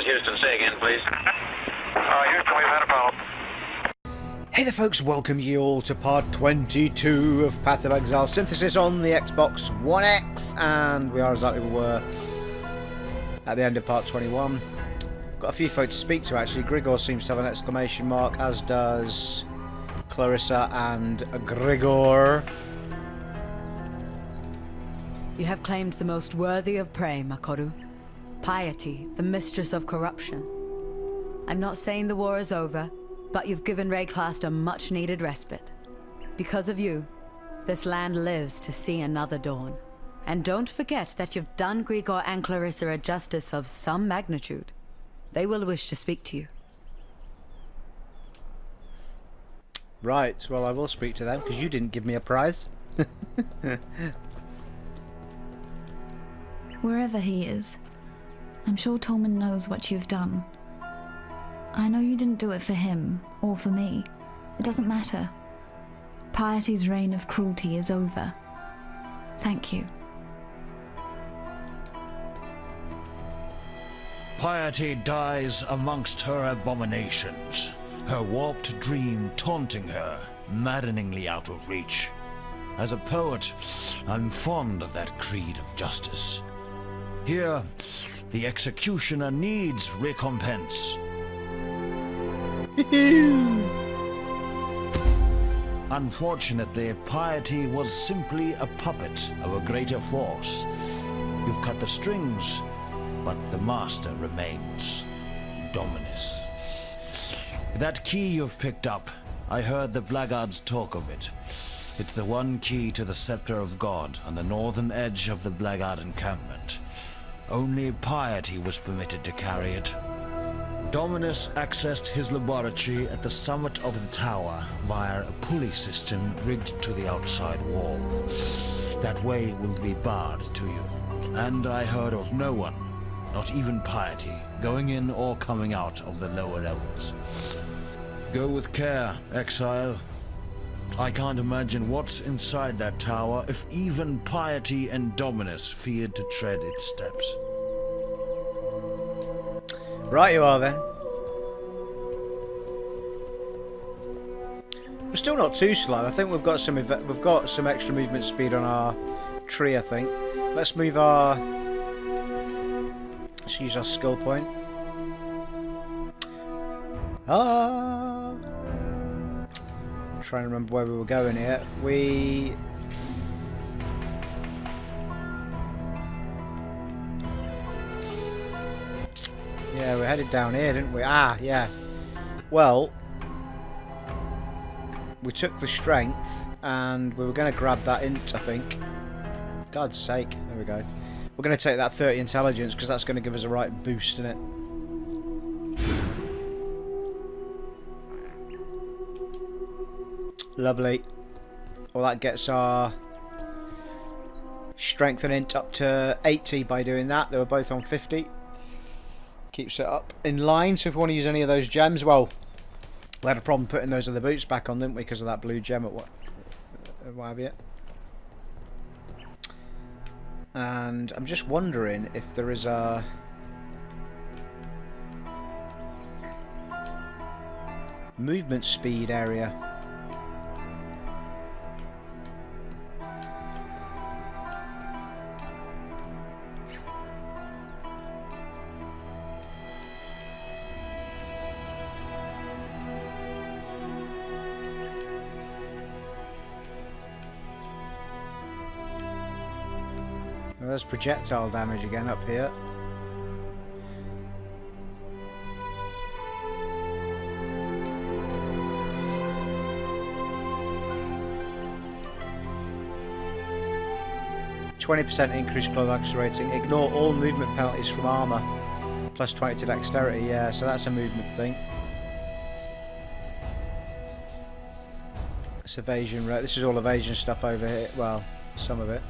is Houston. Say again, please. Houston, we've had a problem. Hey there folks, welcome you all to part 22 of Path of Exile Synthesis on the Xbox One X, and we are exactly where we were at the end of part 21. Got a few folks to speak to actually. Grigor seems to have an exclamation mark, as does Clarissa and Grigor. You have claimed the most worthy of prey, Makoru. Piety, the mistress of corruption. I'm not saying the war is over, but you've given Rayclast a much-needed respite. Because of you, this land lives to see another dawn. And don't forget that you've done Grigor and Clarissa a justice of some magnitude. They will wish to speak to you. Right, well I will speak to them, because you didn't give me a prize. Wherever he is, I'm sure Tolman knows what you've done. I know you didn't do it for him, or for me. It doesn't matter. Piety's reign of cruelty is over. Thank you. Piety dies amongst her abominations, her warped dream taunting her, maddeningly out of reach. As a poet, I'm fond of that creed of justice. Here, the executioner needs recompense. Unfortunately, Piety was simply a puppet of a greater force. You've cut the strings, but the master remains. Dominis. That key you've picked up, I heard the blackguards talk of it. It's the one key to the Sceptre of God on the northern edge of the blackguard encampment. Only Piety was permitted to carry it. Dominus accessed his laboratory at the summit of the tower via a pulley system rigged to the outside wall. That way will be barred to you. And I heard of no one, not even Piety, going in or coming out of the lower levels. Go with care, Exile. I can't imagine what's inside that tower if even Piety and Dominus feared to tread its steps. Right you are then. We're still not too slow. I think we've got some extra movement speed on our tree, I think. Let's use our skill point. Trying to remember where we were going here. Yeah, we headed down here, didn't we? Ah, yeah. Well, we took the strength and we were going to grab that int, I think. God's sake. There we go. We're going to take that 30 intelligence because that's going to give us a right boost in it. Lovely. Well, that gets our strength and int up to 80 by doing that. They were both on 50. Keeps it up in line. So if we want to use any of those gems, well, we had a problem putting those other boots back on, didn't we, because of that blue gem at what have you. And I'm just wondering if there is a movement speed area. There's projectile damage again up here. %20 increased climax rating. Ignore all movement penalties from armor. Plus 20 to dexterity. Yeah, so that's a movement thing. It's evasion rate. This is all evasion stuff over here. Well, some of it.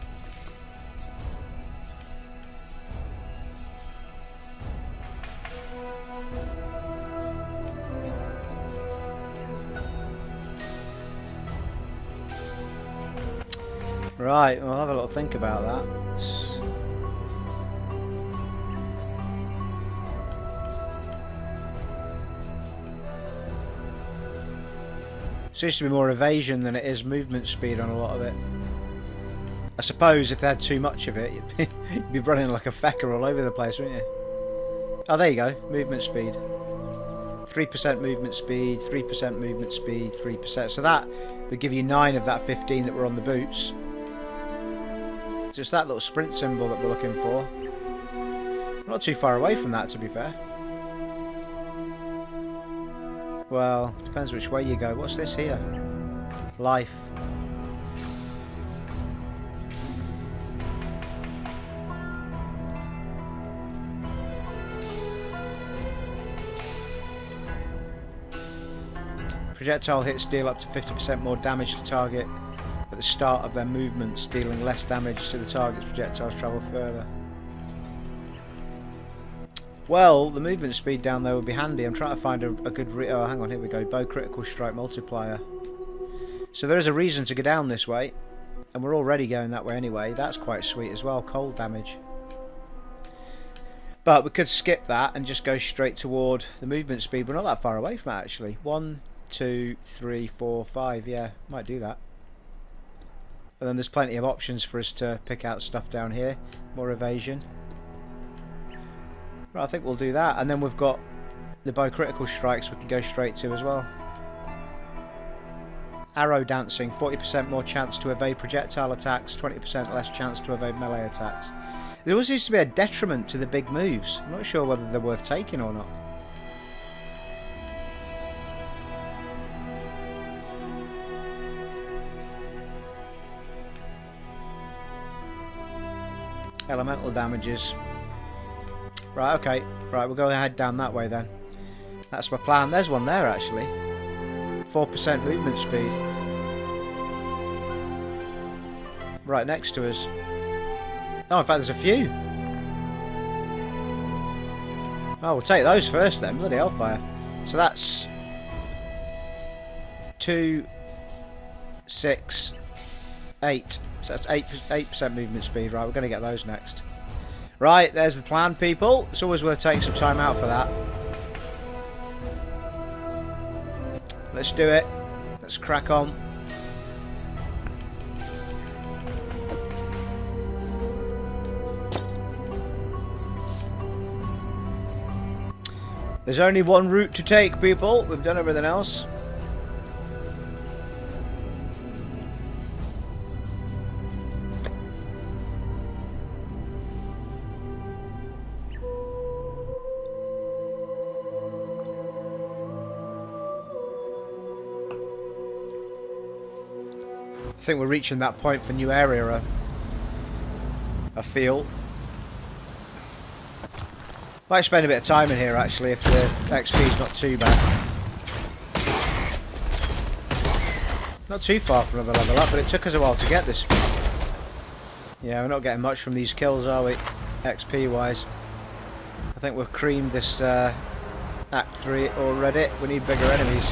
Right, we'll have a little think about that. Seems to be more evasion than it is movement speed on a lot of it. I suppose if they had too much of it, you'd be running like a fecker all over the place, wouldn't you? Oh, there you go. Movement speed. 3% movement speed, 3% movement speed, 3%. So that would give you 9 of that 15 that were on the boots. It's just that little sprint symbol that we're looking for. We're not too far away from that, to be fair. Well, depends which way you go. What's this here? Life. Projectile hits deal up to 50% more damage to target at the start of their movements, dealing less damage to the target's projectiles travel further. Well, the movement speed down there would be handy. I'm trying to find a good... oh, hang on, here we go. Bow critical strike multiplier. So there is a reason to go down this way, and we're already going that way anyway. That's quite sweet as well, cold damage. But we could skip that and just go straight toward the movement speed. We're not that far away from it, actually. 1, 2, 3, 4, 5. Yeah, might do that. And then there's plenty of options for us to pick out stuff down here. More evasion. Right, I think we'll do that. And then we've got the bow critical strikes we can go straight to as well. Arrow dancing, 40% more chance to evade projectile attacks, 20% less chance to evade melee attacks. There always seems to be a detriment to the big moves. I'm not sure whether they're worth taking or not. Elemental damages. Right, okay. Right, we'll go ahead down that way then. That's my plan. There's one there actually. 4% movement speed. Right next to us. Oh, in fact there's a few. Oh, we'll take those first then. Bloody hellfire. So that's 2, 6, 8. So that's 8% movement speed. Right, we're going to get those next. Right, there's the plan, people. It's always worth taking some time out for that. Let's do it. Let's crack on. There's only one route to take, people. We've done everything else. I think we're reaching that point for new area, I feel. Might spend a bit of time in here actually if the XP's not too bad. Not too far from another level up, but it took us a while to get this far. Yeah, we're not getting much from these kills, are we? XP wise. I think we've creamed this Act 3 already. We need bigger enemies.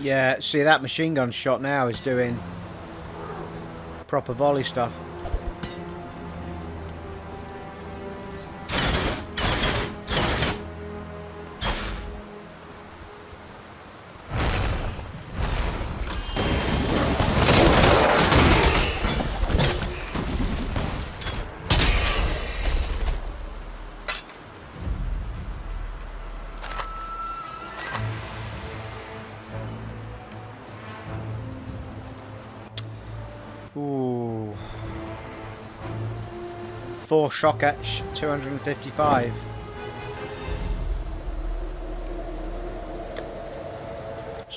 Yeah, see that machine gun shot now is doing proper volley stuff. Ooh. 4 shock etch, 255.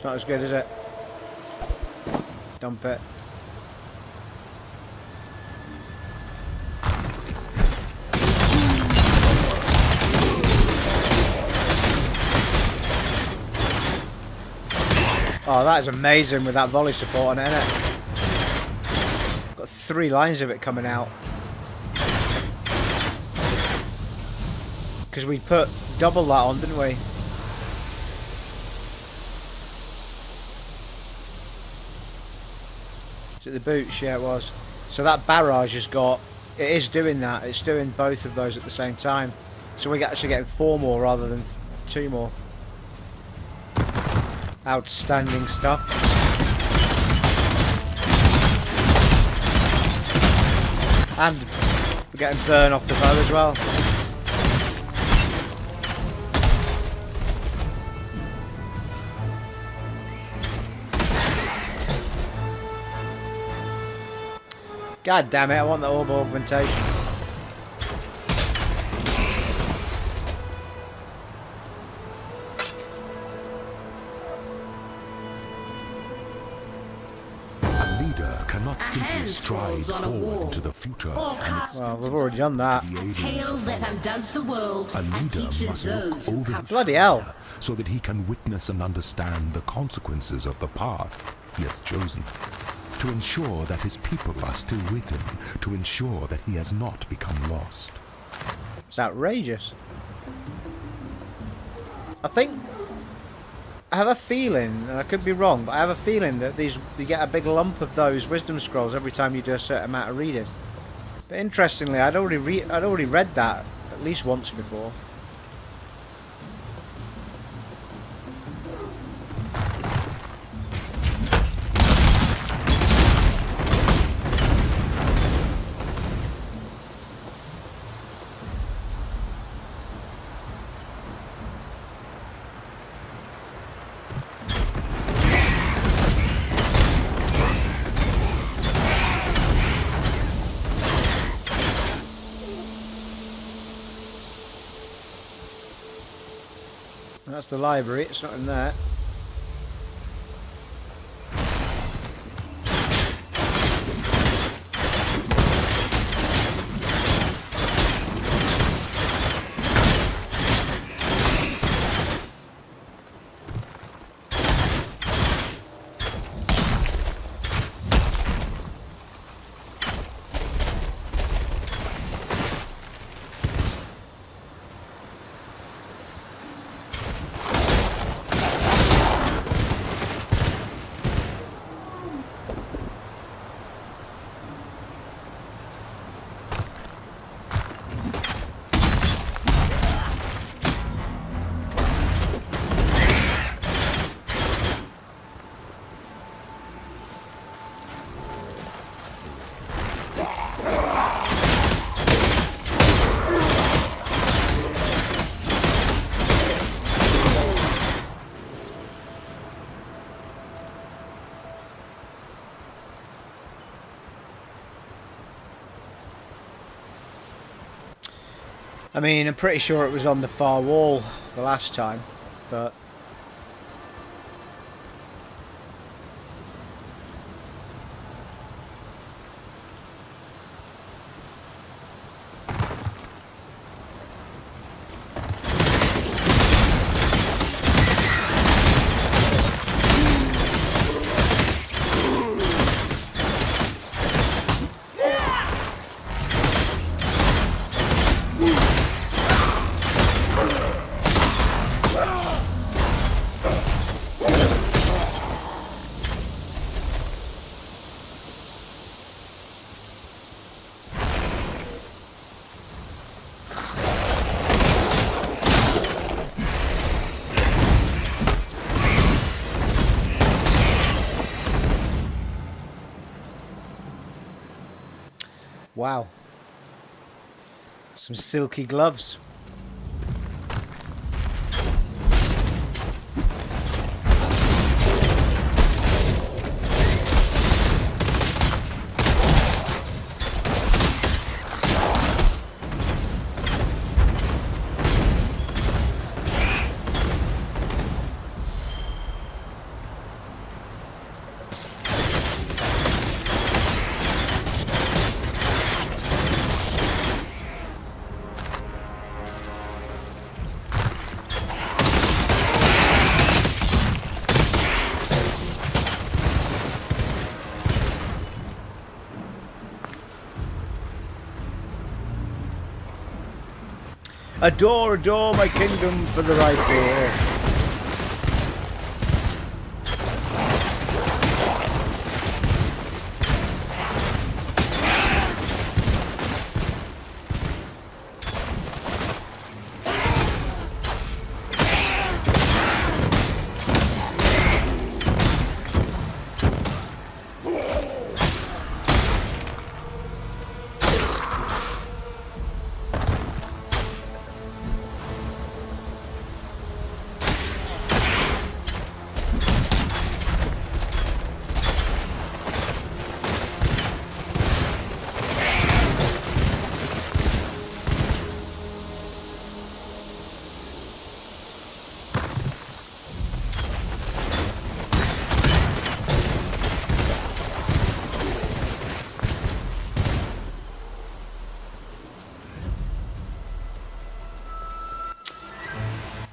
It's not as good, is it? Dump it. Oh, that is amazing with that volley support on it, isn't it? Got 3 lines of it coming out. Because we put double that on, didn't we? Is it the boots? Yeah, it was. So that barrage has got... It is doing that. It's doing both of those at the same time. So we're actually getting 4 more rather than 2 more. Outstanding stuff. And we're getting burn off the bow as well. God damn it, I want the orb augmentation. Cannot simply stride forward into the future. Well, we've already done that. A tale that undoes the world A leader and teaches must those look who over come. his Bloody hell. shoulder so that he can witness and understand the consequences of the path he has chosen. To ensure that his people are still with him. To ensure that he has not become lost. It's outrageous. I have a feeling, and I could be wrong, but I have a feeling that you get a big lump of those wisdom scrolls every time you do a certain amount of reading. But interestingly, I'd already read that at least once before. That's the library, it's not in there. I mean, I'm pretty sure it was on the far wall the last time, but... Wow. Some silky gloves. Adore my kingdom for the right door.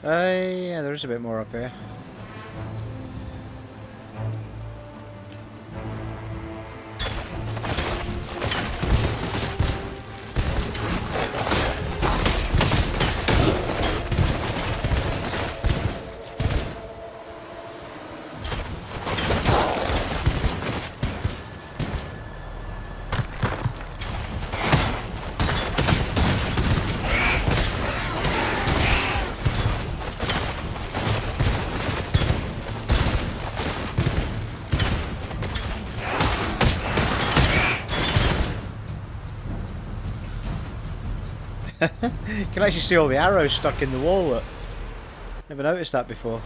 Yeah, there is a bit more up here. You can actually see all the arrows stuck in the wall. Look. Never noticed that before.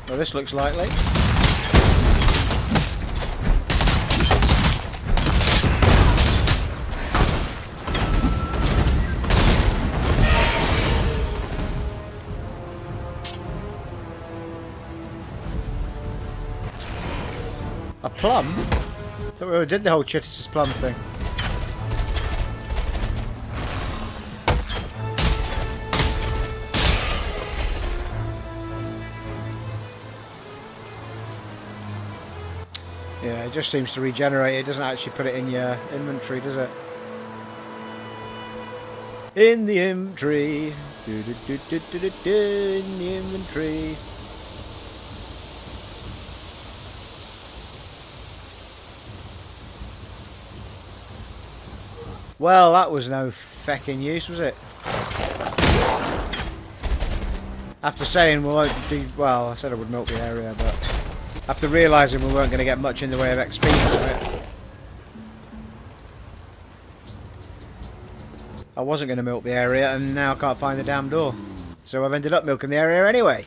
Well, this looks likely. A plum? I thought we already did the whole Chittis's plum thing. Yeah, it just seems to regenerate. It doesn't actually put it in your inventory, does it? In the inventory. In the inventory. Well, that was no feckin' use, was it? After saying we won't do... Well, I said I would milk the area, but... After realising we weren't going to get much in the way of XP from it... I wasn't going to milk the area, and now I can't find the damn door. So I've ended up milking the area anyway.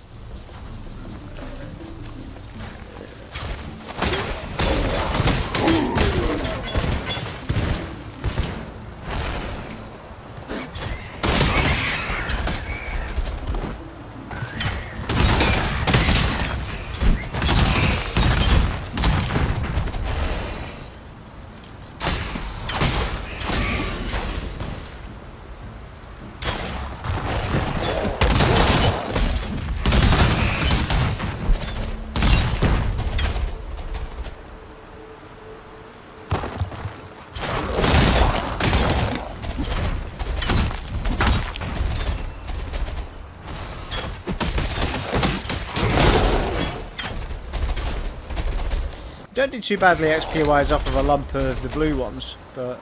Don't do too badly XP wise off of a lump of the blue ones, but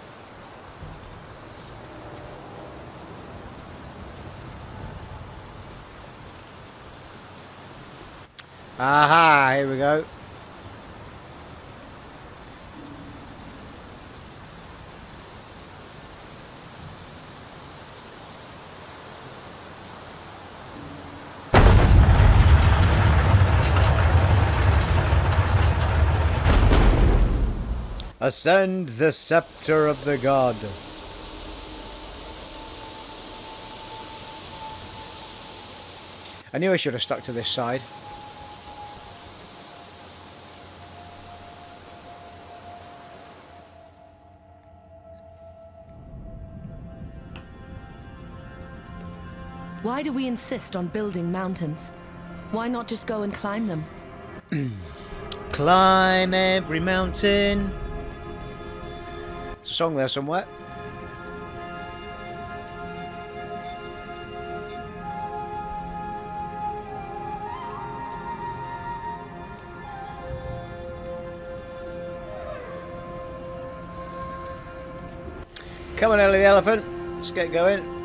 aha, here we go. Ascend the Sceptre of the God. I knew I should have stuck to this side. Why do we insist on building mountains? Why not just go and climb them? Climb every mountain. There's a song there somewhere. Come on, Ellie the elephant. Let's get going.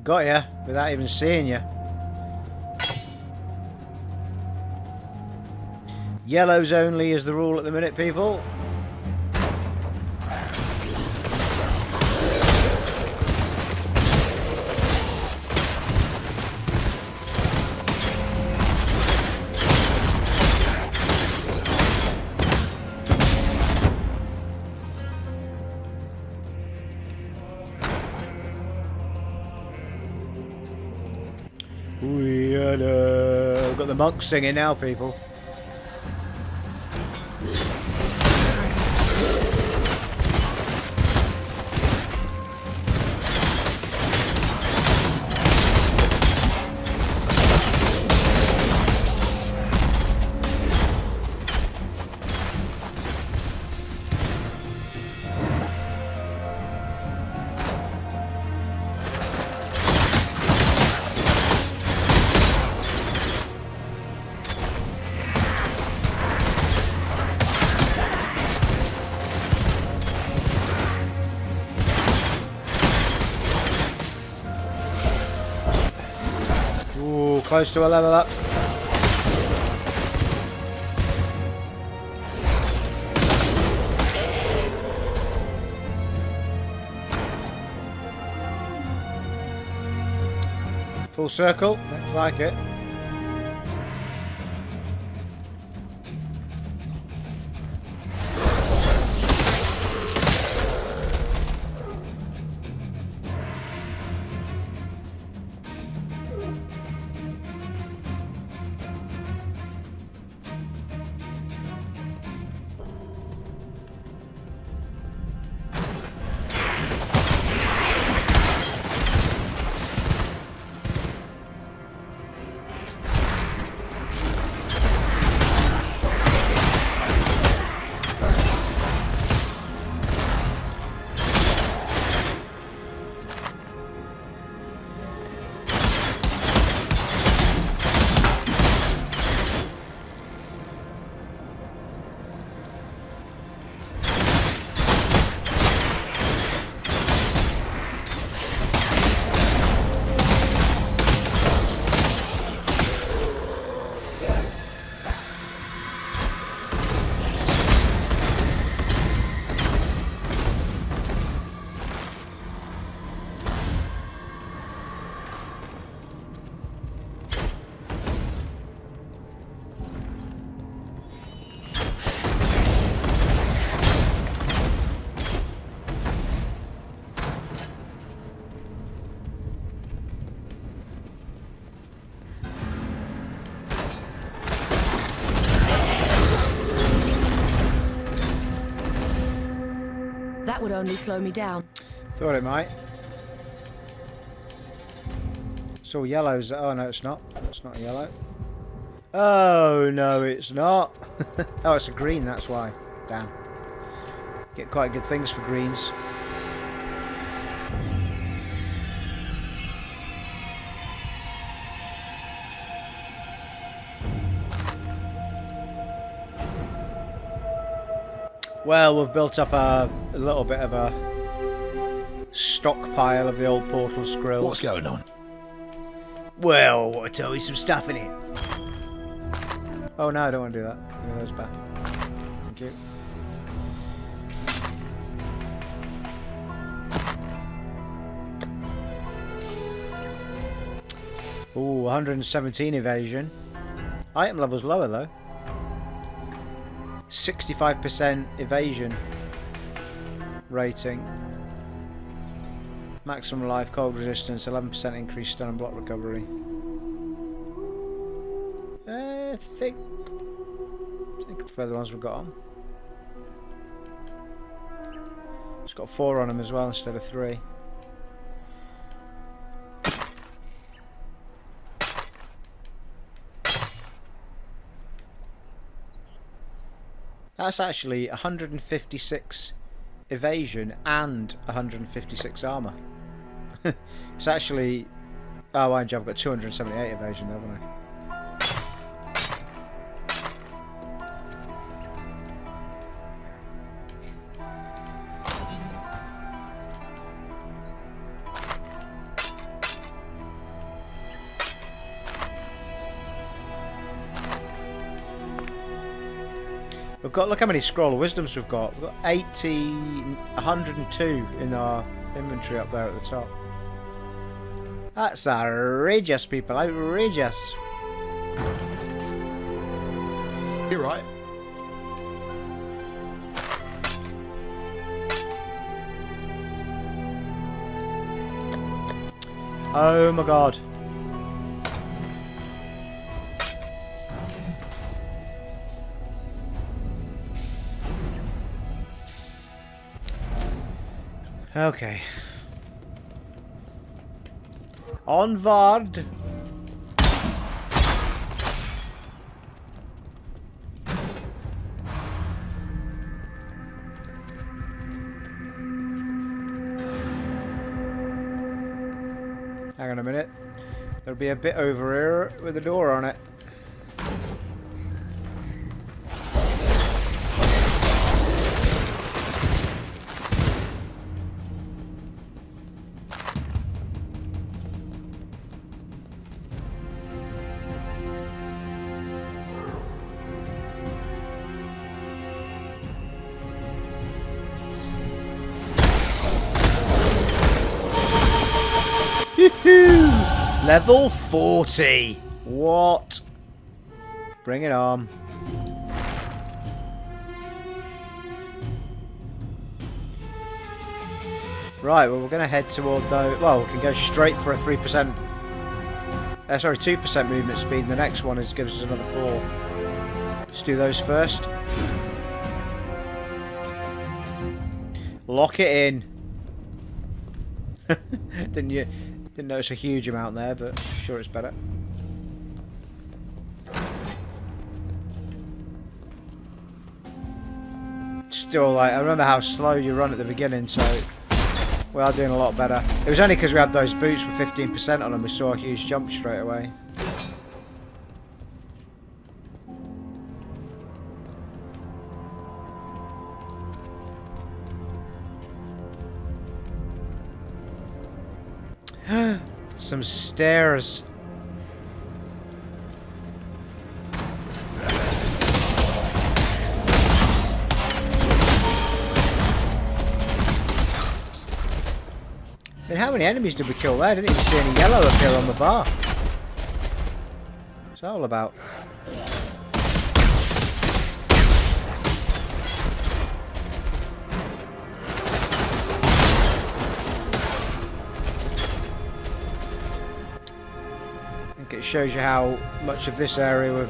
Got ya without even seeing you. Yellows only is the rule at the minute, people. We've got the monks singing now, people. Close to a level up. Full circle, looks like it. That would only slow me down. Thought it might. So yellows. Oh no, it's not. It's not a yellow. Oh no, it's not. Oh, it's a green. That's why. Damn. Get quite good things for greens. Well, we've built up a little bit of a stockpile of the old portal scroll. What's going on? Well, I want to tell you some stuff in it. Oh no, I don't want to do that. Give me those back. Thank you. Ooh, 117 evasion. Item level's lower though. 65% evasion rating. Maximum life, cold resistance, 11% increased stun and block recovery. I think I prefer the ones we've got on. It's got 4 on them as well instead of 3. That's actually 156 evasion and 156 armor. It's actually... Oh, mind you, I've got 278 evasion, haven't I? We've got, look how many scroll of wisdoms we've got. We've got 80, 102 in our inventory up there at the top. That's outrageous, people, outrageous. You're right. Oh my god. Okay. Onward. Hang on a minute. There'll be a bit over here with a door on it. Level 40. What? Bring it on. Right, well we're going to head toward those. Well, we can go straight for a 3%. Sorry, 2% movement speed. And the next one is gives us another 4. Let's do those first. Lock it in. Didn't you? Didn't notice a huge amount there, but I'm sure it's better. Still, like, I remember how slow you run at the beginning, so we are doing a lot better. It was only because we had those boots with 15% on them we saw a huge jump straight away. Some stairs. I mean, how many enemies did we kill there? I didn't even see any yellow appear on the bar. What's that all about? It shows you how much of this area we've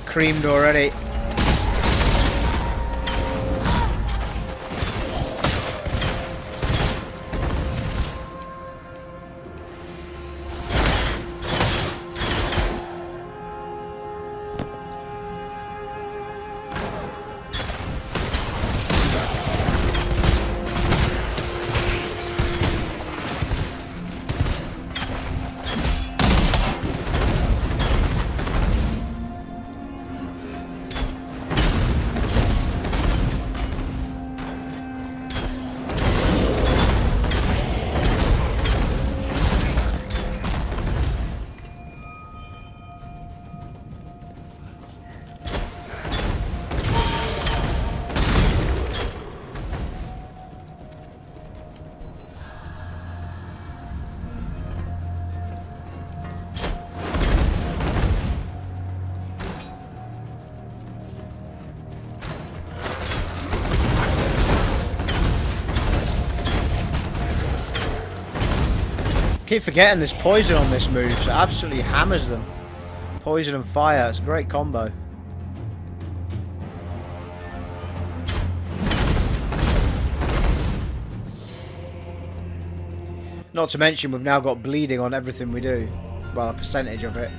creamed already. keep forgetting there's poison on this move, so it absolutely hammers them. Poison and fire, it's a great combo. Not to mention we've now got bleeding on everything we do. Well, a percentage of it.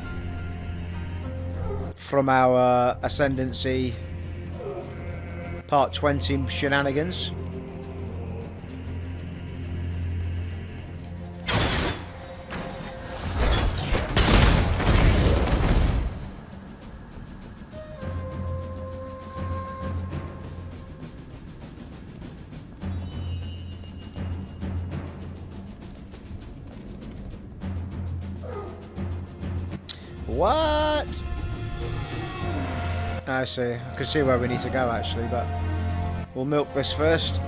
From our Ascendancy Part 20 shenanigans. What? I see. I can see where we need to go actually, but we'll milk this first.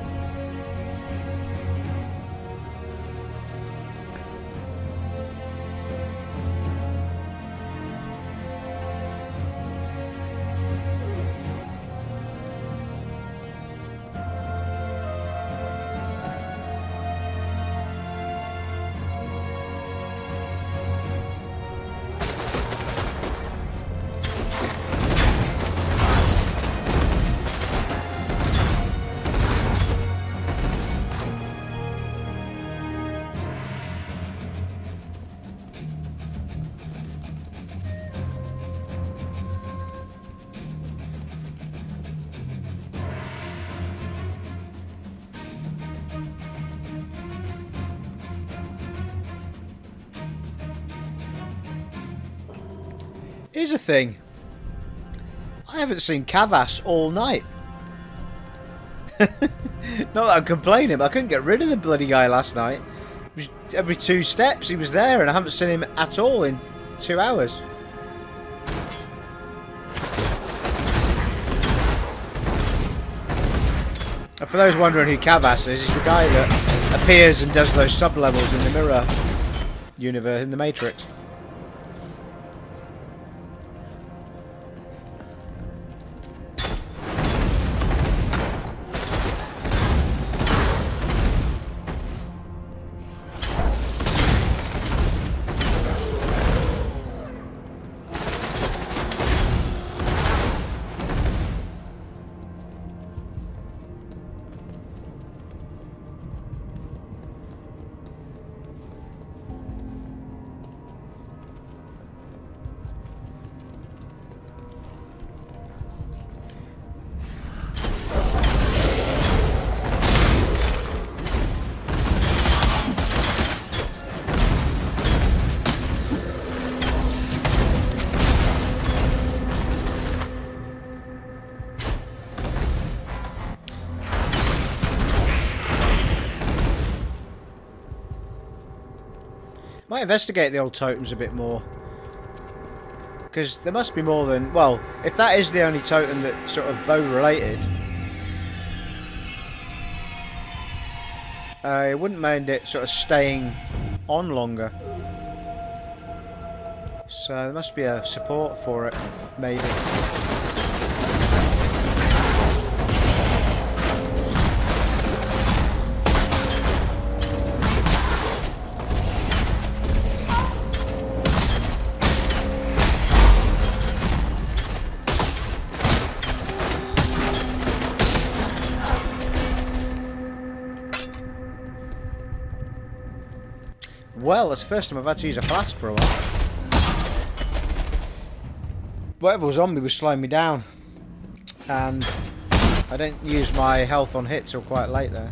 Here's the thing. I haven't seen Kavas all night. Not that I'm complaining, but I couldn't get rid of the bloody guy last night. It was every 2 steps he was there, and I haven't seen him at all in 2 hours. And for those wondering who Kavas is, he's the guy that appears and does those sub-levels in the Mirror universe, in the Matrix. Might investigate the old totems a bit more, because there must be more than, well, if that is the only totem that's sort of bow related, I wouldn't mind it sort of staying on longer. So there must be a support for it, maybe. Well, it's the first time I've had to use a flask for a while. Whatever was on me was slowing me down. And I didn't use my health on hit till quite late there.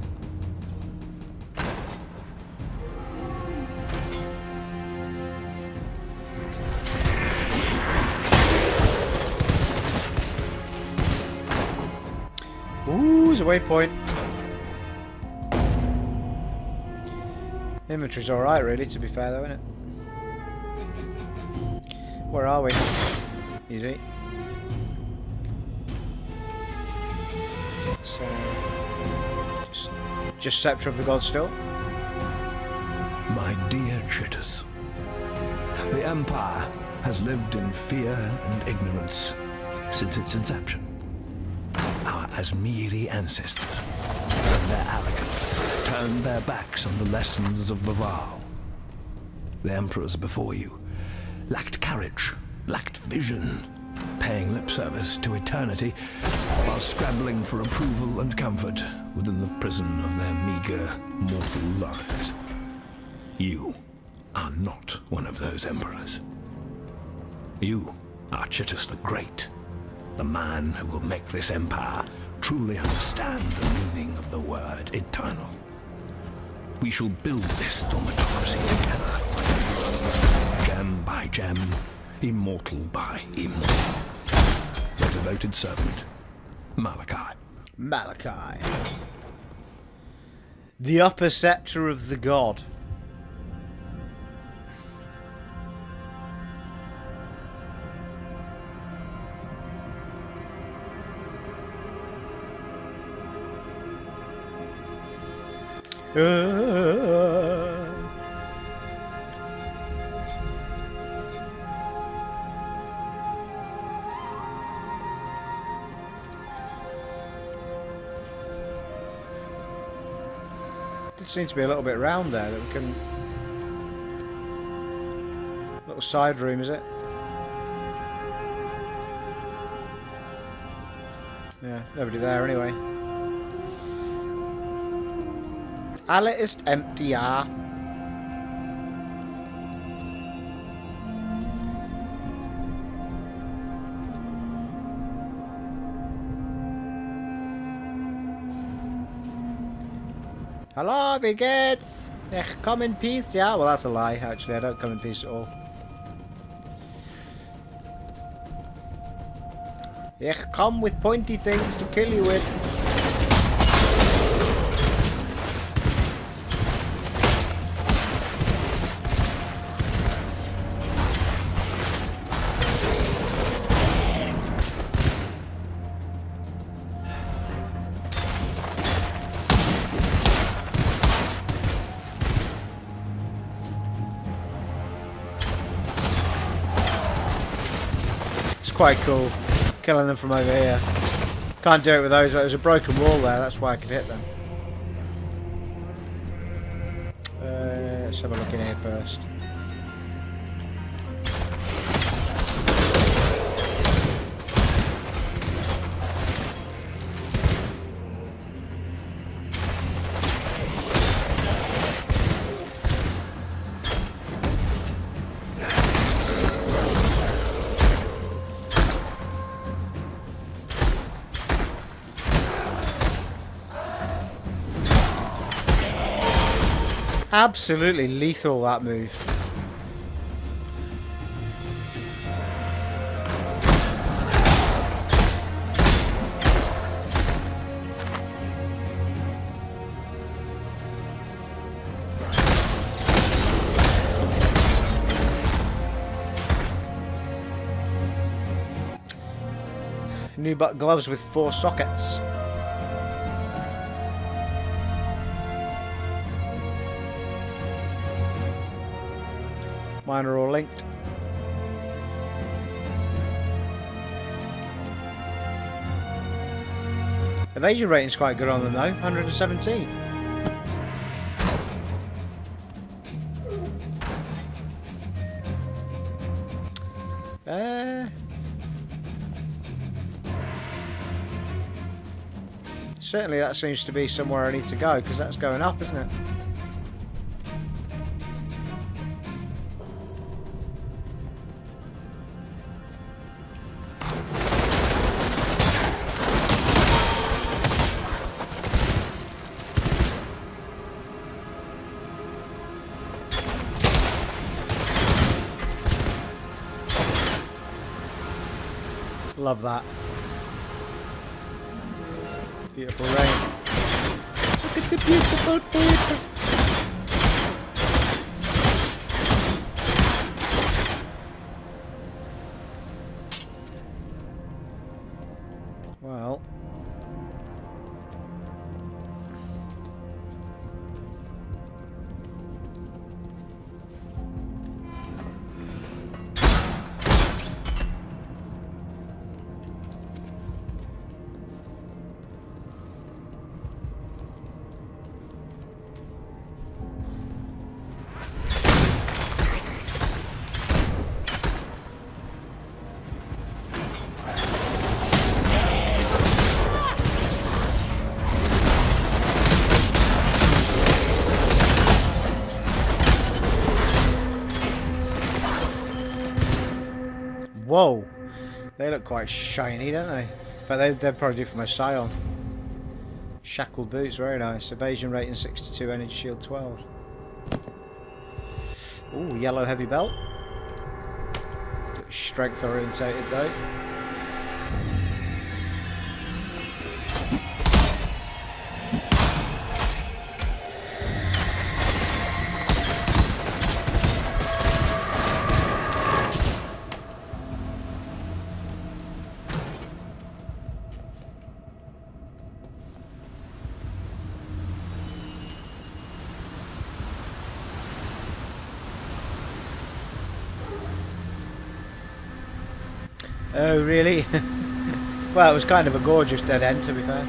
Ooh, there's a waypoint. Inventory's alright really, to be fair though, isn't it? Where are we? Easy. So just Sceptre of the Gods still. My dear Chitters, the Empire has lived in fear and ignorance since its inception. Our Asmiri ancestors, from their arrogance, turned their backs on the lessons of the vow. The emperors before you lacked courage, lacked vision, paying lip service to eternity while scrabbling for approval and comfort within the prison of their meager, mortal lives. You are not one of those emperors. You are Chitus the Great, the man who will make this empire truly understand the meaning of the word eternal. We shall build this thaumatocracy together, gem by gem, immortal by immortal. Your devoted servant, Malachi. Malachi. The upper sceptre of the god. There seems to be a little bit round there that we can... Little side room, is it? Yeah, nobody there anyway. Alle ist empty, ja. Hello, wie geht's? Ich come in peace. Yeah, well, that's a lie, actually. I don't come in peace at all. Ich come with pointy things to kill you with. Quite cool, killing them from over here. Can't do it with those, but there's a broken wall there, that's why I could hit them. Let's have a look in here first. Absolutely lethal, that move. New butt gloves with 4 sockets. Mine are all linked. Evasion rating's quite good on them though, 117. Certainly that seems to be somewhere I need to go, because that's going up, isn't it? Love that. Beautiful rain. Look at the beautiful paper. Well. Whoa! They look quite shiny, don't they? But they're probably due for my Scion. Shackled boots, very nice. Evasion rating 62, energy shield 12. Ooh, yellow heavy belt. Strength orientated though. Oh, really? Well, it was kind of a gorgeous dead end, to be fair.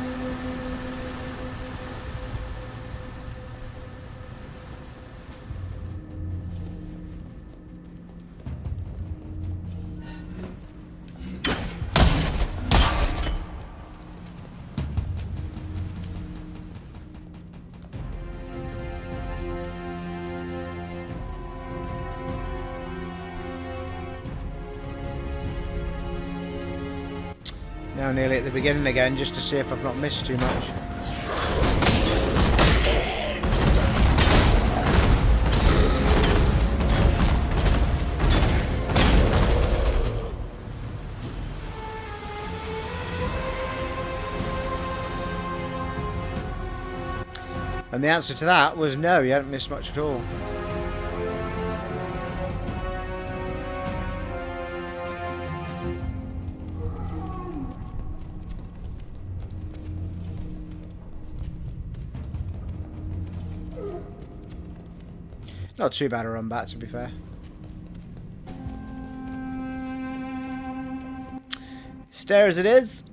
Now nearly at the beginning again, just to see if I've not missed too much. And the answer to that was no, you hadn't missed much at all. Not too bad a run back, to be fair. Stare as it is.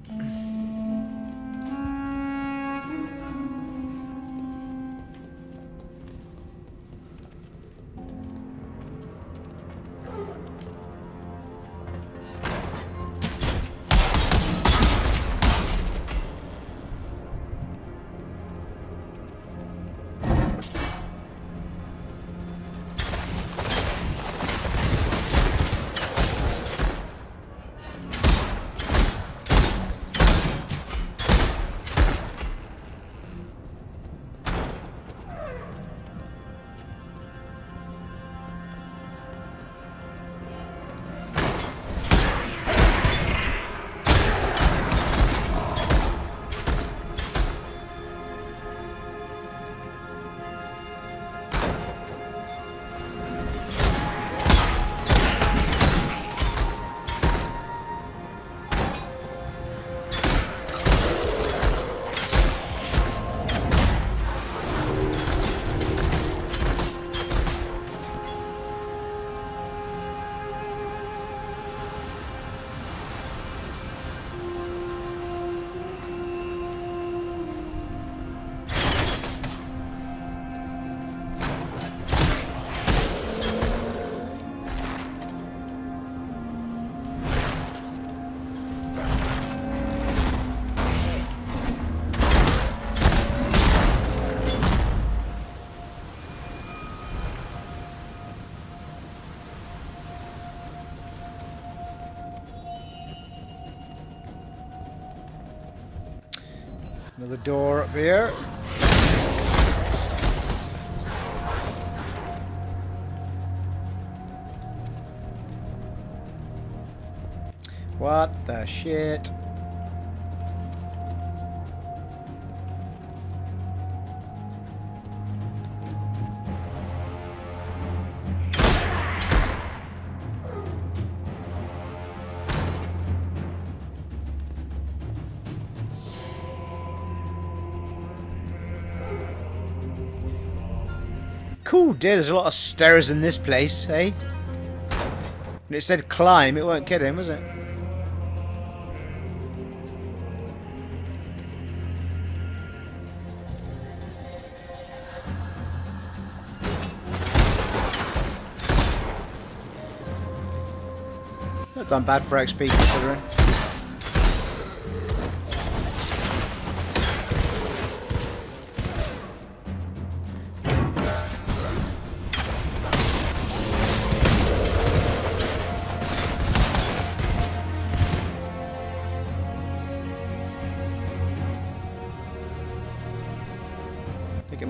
Another door up here. What the shit? Cool, dear, there's a lot of stairs in this place, eh? And it said climb, it weren't kidding, was it? Not done bad for XP considering.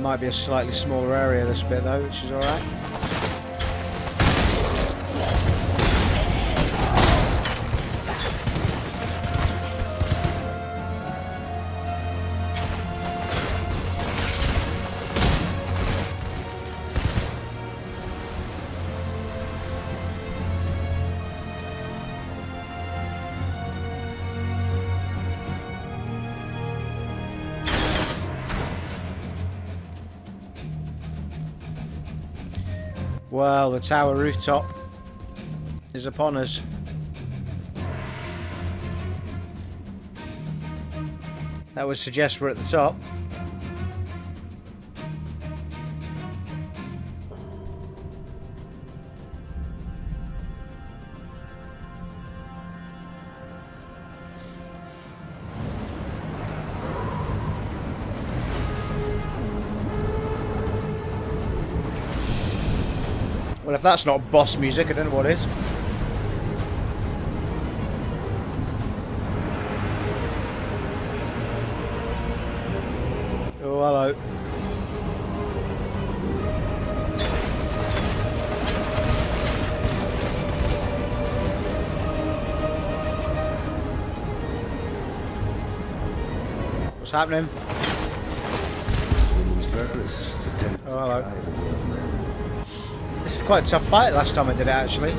might be a slightly smaller area this bit though, which is alright. Well, the tower rooftop is upon us. That would suggest we're at the top. Well, if that's not boss music, I don't know what is. Oh, hello. What's happening? Oh, hello. This is quite a tough fight last time I did it, actually.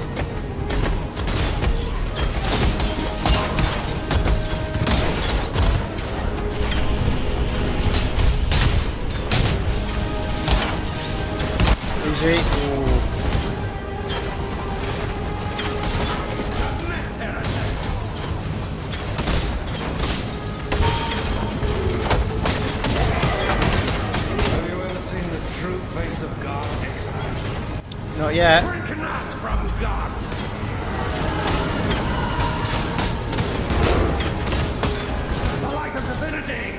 Easy. Ooh. Have you ever seen the true face of God, Exile? Not yet. Shrink not from God! The light of divinity!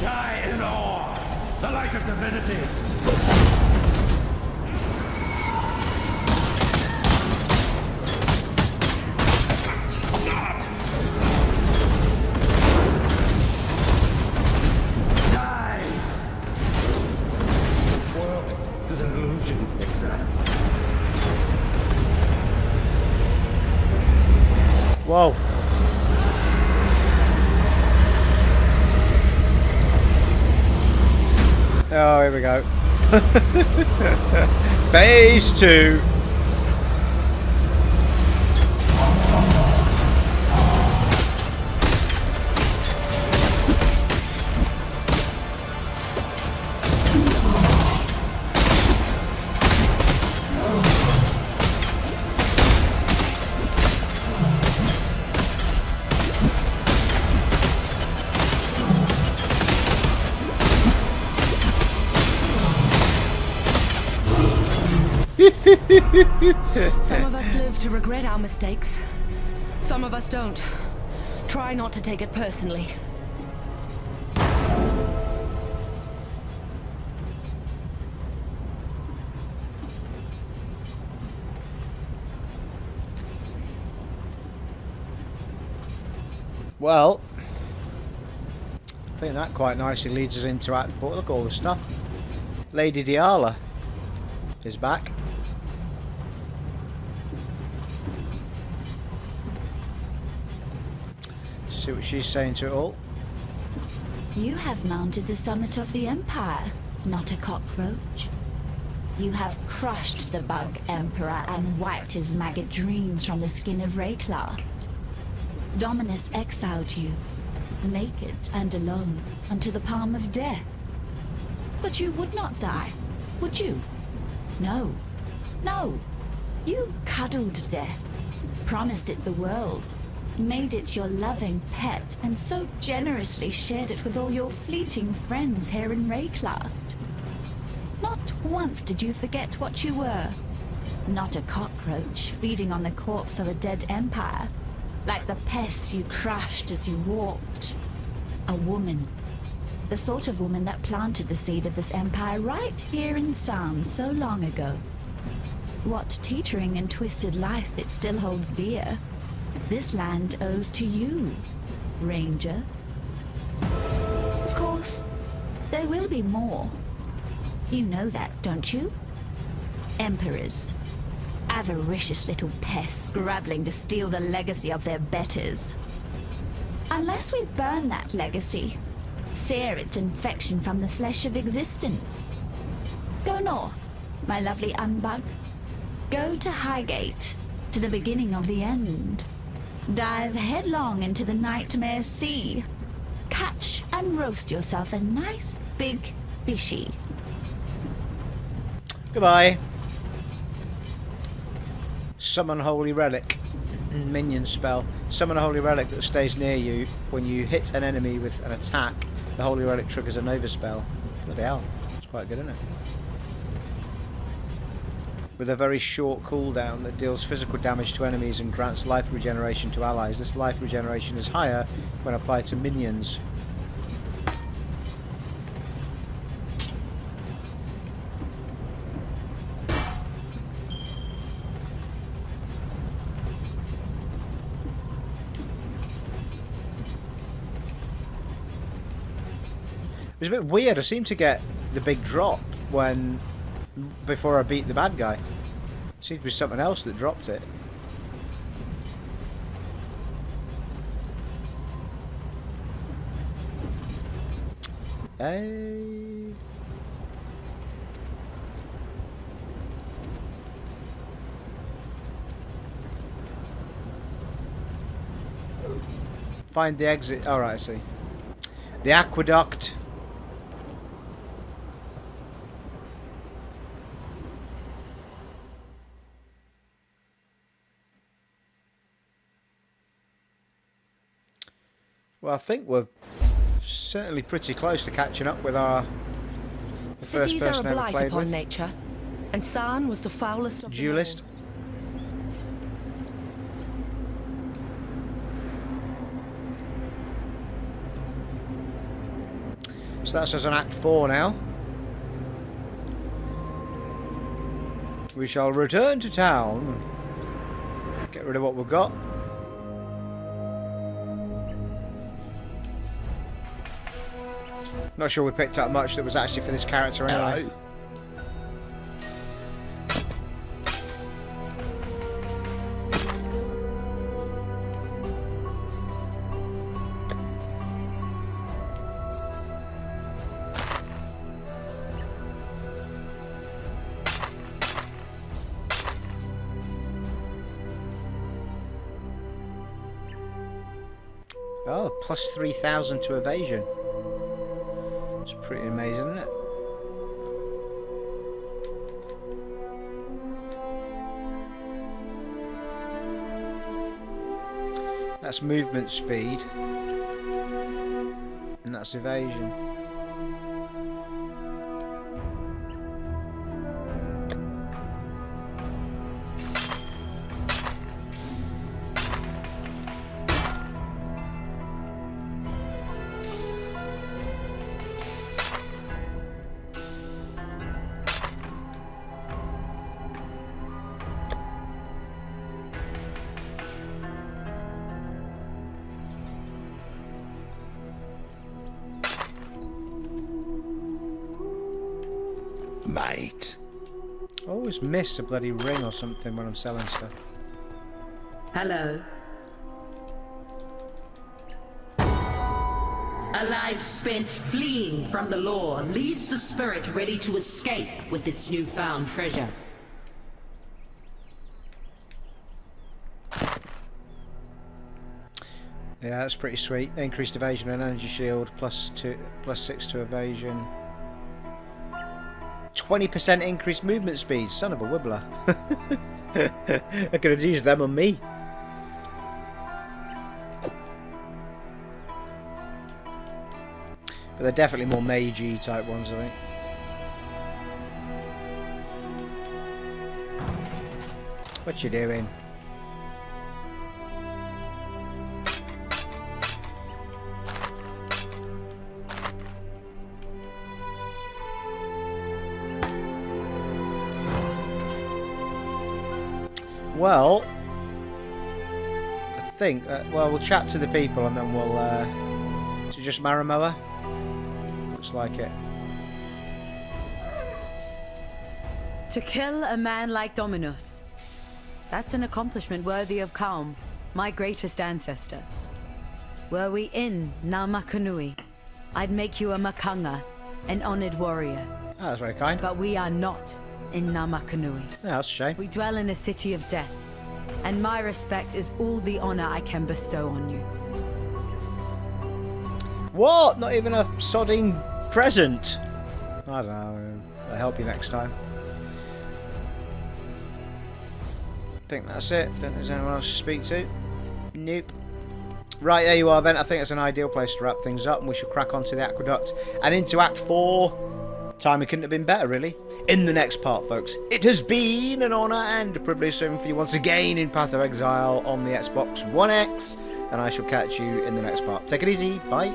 Die in awe! The light of divinity! Whoa. Oh, here we go. Phase 2. Some of us live to regret our mistakes. Some of us don't. Try not to take it personally. Well, I think that quite nicely leads us into Act 4. Look at all the stuff. Lady Dialla is back. See what she's saying to it all. You have mounted the summit of the Empire, not a cockroach. You have crushed the bug Emperor and wiped his maggot dreams from the skin of Rayclast. Dominis exiled you, naked and alone, unto the palm of death. But you would not die, would you? No. No. You cuddled death, promised it the world, made it your loving pet, and so generously shared it with all your fleeting friends here in Rayclast. Not once did you forget what you were. Not a cockroach feeding on the corpse of a dead empire, like the pests you crushed as you walked. A woman. The sort of woman that planted the seed of this empire right here in Sound so long ago. what teetering and twisted life it still holds dear, this land owes to you, Ranger. Of course, there will be more. You know that, don't you? Emperors. Avaricious little pests scrabbling to steal the legacy of their betters. Unless we burn that legacy, sear its infection from the flesh of existence. Go north, my lovely unbug. Go to Highgate, to the beginning of the end. Dive headlong into the nightmare sea. Catch and roast yourself a nice big fishy. Goodbye. Summon Holy Relic. Minion spell. Summon a Holy Relic that stays near you. When you hit an enemy with an attack, the Holy Relic triggers a Nova spell. Bloody hell. It's quite good, isn't it? With a very short cooldown that deals physical damage to enemies and grants life regeneration to allies. This life regeneration is higher when applied to minions. It was a bit weird. I seemed to get the big drop before I beat the bad guy. It seemed to be something else that dropped it. Find the exit. All right, I see. The Aquaduct. Well, I think we're certainly pretty close to catching up with our first Cities are a person I ever blight played upon with. nature, and San was the foulest of them Duelist. all. So that's us on Act 4 now. We shall return to town. Get rid of what we've got. Not sure we picked up much that was actually for this character anyway. Hello. Oh, plus 3,000 to evasion. It's pretty amazing, isn't it? That's movement speed. And that's evasion. Mate. I always miss a bloody ring or something when I'm selling stuff. Hello. A life spent fleeing from the law leaves the spirit ready to escape with its newfound treasure. Yeah, that's pretty sweet. Increased evasion and energy shield, plus 6 to evasion. 20% increased movement speed. Son of a wibbler. I could have used them on me. But they're definitely more mage-y type ones, I think. What you doing? Well, I think that, well, we'll chat to the people and then we'll, so just Maramoa? Looks like it. To kill a man like Dominis, that's an accomplishment worthy of Kaum, my greatest ancestor. Were we in Namakanui, I'd make you a Makanga, an honored warrior. Oh, that's very kind. But we are not in Namakanui. Yeah, that's a shame. We dwell in a city of death, and my respect is all the honor I can bestow on you. What? Not even a sodding present? I don't know. I'll help you next time. I think that's it. Don't think there's anyone else to speak to. Nope. Right, there you are then. I think it's an ideal place to wrap things up, and we shall crack on to the Aqueduct and into Act 4. Timing couldn't have been better, really. In the next part, folks. It has been an honour and a privilege serving for you once again in Path of Exile on the Xbox One X, and I shall catch you in the next part. Take it easy. Bye.